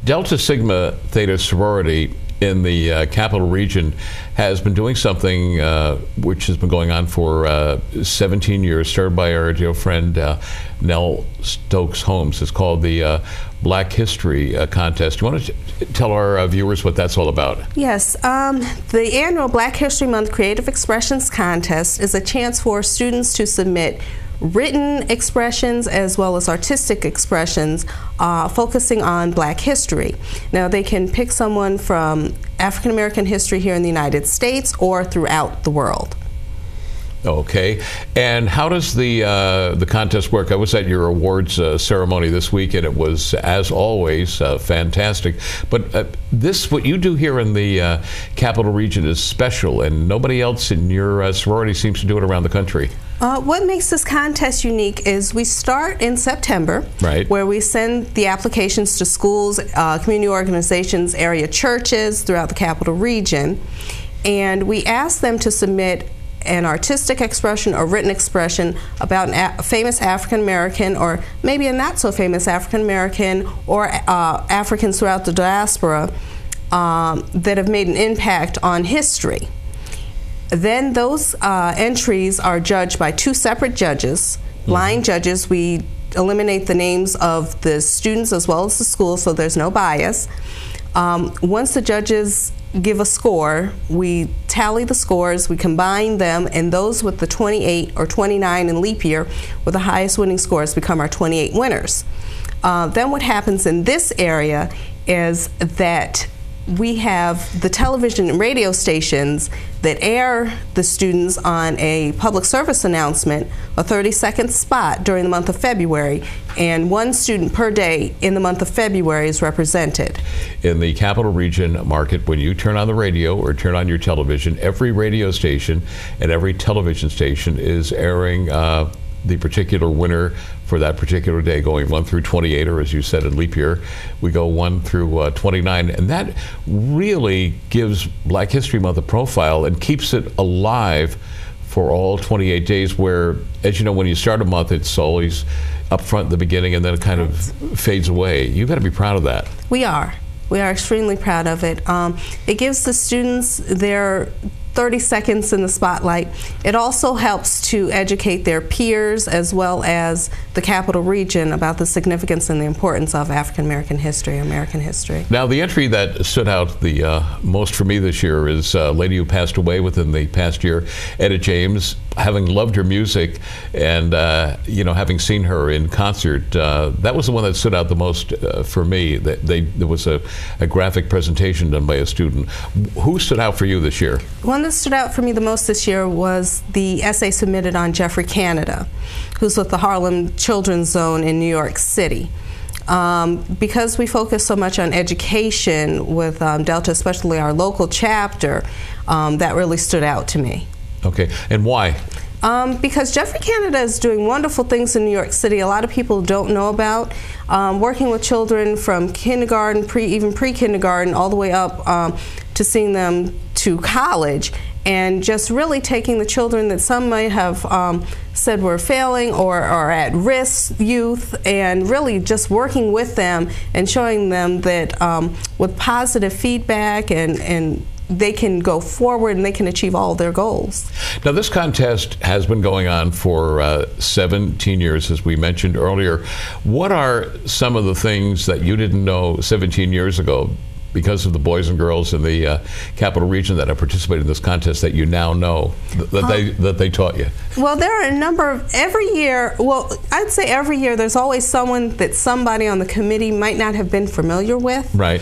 Delta Sigma Theta Sorority in the capital region has been doing something which has been going on for 17 years, started by our dear friend Nell Stokes Holmes. It's called the Black History Contest. Do you want to tell our viewers what that's all about? Yes. The annual Black History Month Creative Expressions Contest is a chance for students to submit written expressions as well as artistic expressions focusing on Black history. Now they can pick someone from African American history here in the United States or throughout the world. Okay, and how does the contest work? I was at your awards ceremony this week, and it was, as always, fantastic. But what you do here in the capital region is special, and nobody else in your sorority seems to do it around the country. What makes this contest unique is we start in September, right, where we send the applications to schools, community organizations, area churches throughout the capital region, and we ask them to submit an artistic expression or written expression about a famous African American, or maybe a not so famous African American, or Africans throughout the diaspora that have made an impact on history. Then those entries are judged by two separate judges, blind judges. We eliminate the names of the students as well as the school, so there's no bias. Once the judges give a score, we tally the scores, we combine them, and those with the 28 or 29 in leap year with the highest winning scores become our 28 winners. Then what happens in this area is that we have the television and radio stations that air the students on a public service announcement, a 30-second spot during the month of February, and one student per day in the month of February is represented. In the capital region market, when you turn on the radio or turn on your television, every radio station and every television station is airing the particular winner for that particular day, going 1 through 28, or as you said in leap year, we go 1 through 29, and that really gives Black History Month a profile and keeps it alive for all 28 days, where, as you know, when you start a month, it's always up front at the beginning, and then it kind of fades away. You've got to be proud of that. We are extremely proud of it. It gives the students their 30 seconds in the spotlight. It also helps to educate their peers as well as the capital region about the significance and the importance of African American history, American history. Now, the entry that stood out the most for me this year is a lady who passed away within the past year, Etta James. Having loved her music and you know, having seen her in concert, that was the one that stood out the most for me. There was a graphic presentation done by a student. Who stood out for you this year? One that stood out for me the most this year was the essay submitted on Jeffrey Canada, who's with the Harlem Children's Zone in New York City. Because we focus so much on education with Delta, especially our local chapter, that really stood out to me. Okay, and why? Because Jeffrey Canada is doing wonderful things in New York City a lot of people don't know about, working with children from kindergarten, even pre-kindergarten, all the way up to seeing them to college, and just really taking the children that some might have said were failing or are at risk youth, and really just working with them and showing them that with positive feedback and they can go forward and they can achieve all their goals. Now, this contest has been going on for 17 years, as we mentioned earlier. What are some of the things that you didn't know 17 years ago because of the boys and girls in the capital region that have participated in this contest that you now know that they taught you? Well, there are a number of, every year, well, I'd say every year there's always someone that somebody on the committee might not have been familiar with, right,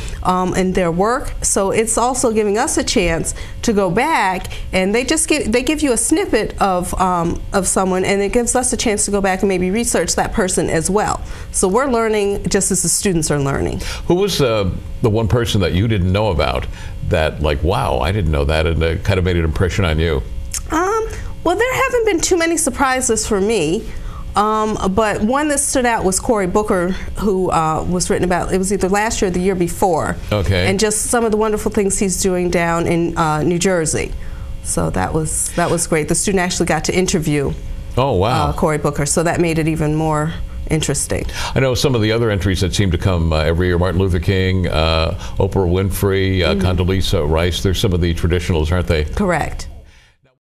in their work. So it's also giving us a chance to go back, and they give you a snippet of someone, and it gives us a chance to go back and maybe research that person as well. So we're learning just as the students are learning. Who was the one person that you didn't know about that, like, wow, I didn't know that, and it kind of made an impression on you? Well, there haven't been too many surprises for me, but one that stood out was Cory Booker, who was written about, it was either last year or the year before. Okay. And just some of the wonderful things he's doing down in New Jersey. So that was great. The student actually got to interview Cory Booker, so that made it even more interesting. I know some of the other entries that seem to come every year, Martin Luther King, Oprah Winfrey, Condoleezza Rice, they're some of the traditionals, aren't they? Correct.